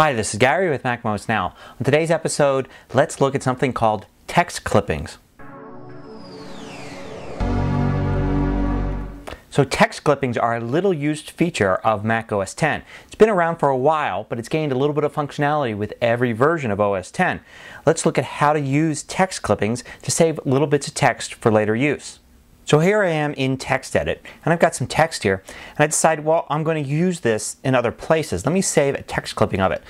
Hi, this is Gary with MacMost Now. On today's episode, let's look at something called text clippings. So text clippings are a little used feature of Mac OS X. It's been around for a while, but it's gained a little bit of functionality with every version of OS X. Let's look at how to use text clippings to save little bits of text for later use. So here I am in TextEdit, and I've got some text here, and I decided, well, I'm going to use this in other places. Let me save a text clipping of it.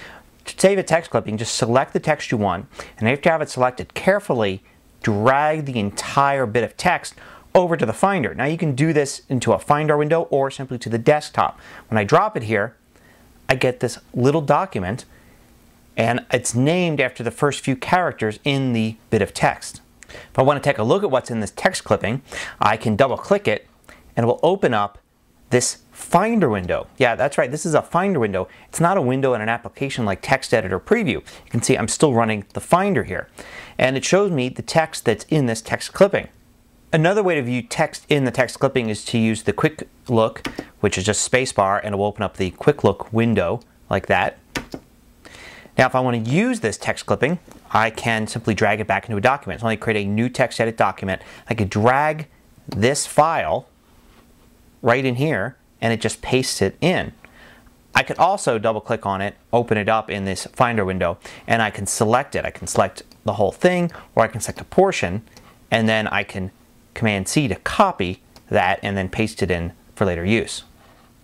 To save a text clipping, just select the text you want, and after you have it selected, carefully drag the entire bit of text over to the Finder. Now you can do this into a Finder window or simply to the desktop. When I drop it here, I get this little document, and it's named after the first few characters in the bit of text. If I want to take a look at what's in this text clipping, I can double click it and it will open up this Finder window. Yeah, that's right, this is a Finder window. It's not a window in an application like TextEdit or Preview. You can see I'm still running the Finder here. And it shows me the text that's in this text clipping. Another way to view text in the text clipping is to use the Quick Look, which is just spacebar, and it will open up the Quick Look window like that. Now if I want to use this text clipping, I can simply drag it back into a document. So I create a new TextEdit document. I could drag this file right in here and it just pastes it in. I could also double click on it, open it up in this Finder window, and I can select it. I can select the whole thing, or I can select a portion, and then I can Command C to copy that and then paste it in for later use.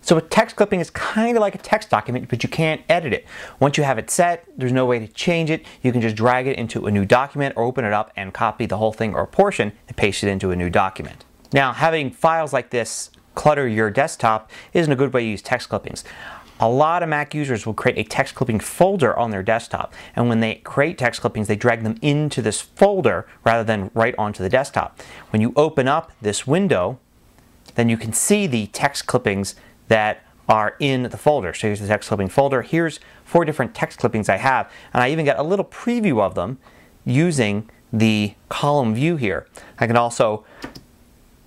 So a text clipping is kind of like a text document, but you can't edit it. Once you have it set, there's no way to change it. You can just drag it into a new document or open it up and copy the whole thing or a portion and paste it into a new document. Now, having files like this clutter your desktop isn't a good way to use text clippings. A lot of Mac users will create a text clipping folder on their desktop, and when they create text clippings, they drag them into this folder rather than right onto the desktop. When you open up this window, then you can see the text clippings that are in the folder. So here's the text clipping folder. Here's 4 different text clippings I have, and I even got a little preview of them using the column view here. I can also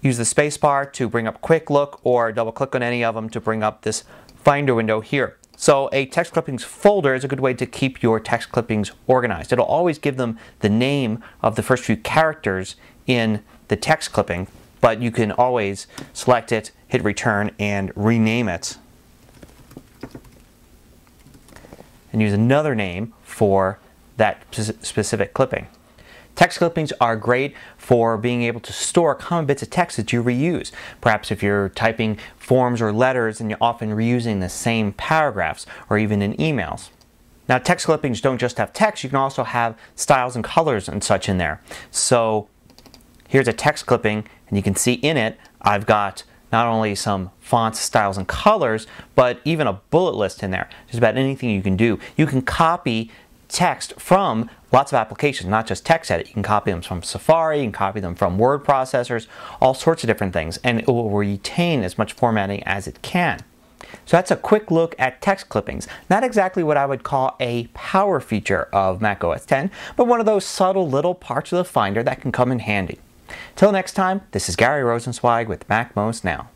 use the spacebar to bring up Quick Look or double click on any of them to bring up this Finder window here. So a text clippings folder is a good way to keep your text clippings organized. It'll always give them the name of the first few characters in the text clipping, but you can always select it, hit return, and rename it. And use another name for that specific clipping. Text clippings are great for being able to store common bits of text that you reuse. Perhaps if you're typing forms or letters and you're often reusing the same paragraphs, or even in emails. Now text clippings don't just have text, you can also have styles and colors and such in there. So here's a text clipping, and you can see in it I've got not only some fonts, styles, and colors, but even a bullet list in there. Just about anything you can do. You can copy text from lots of applications, not just TextEdit. You can copy them from Safari, you can copy them from word processors, all sorts of different things, and it will retain as much formatting as it can. So that's a quick look at text clippings. Not exactly what I would call a power feature of Mac OS X, but one of those subtle little parts of the Finder that can come in handy. Till next time, this is Gary Rosenzweig with MacMost Now.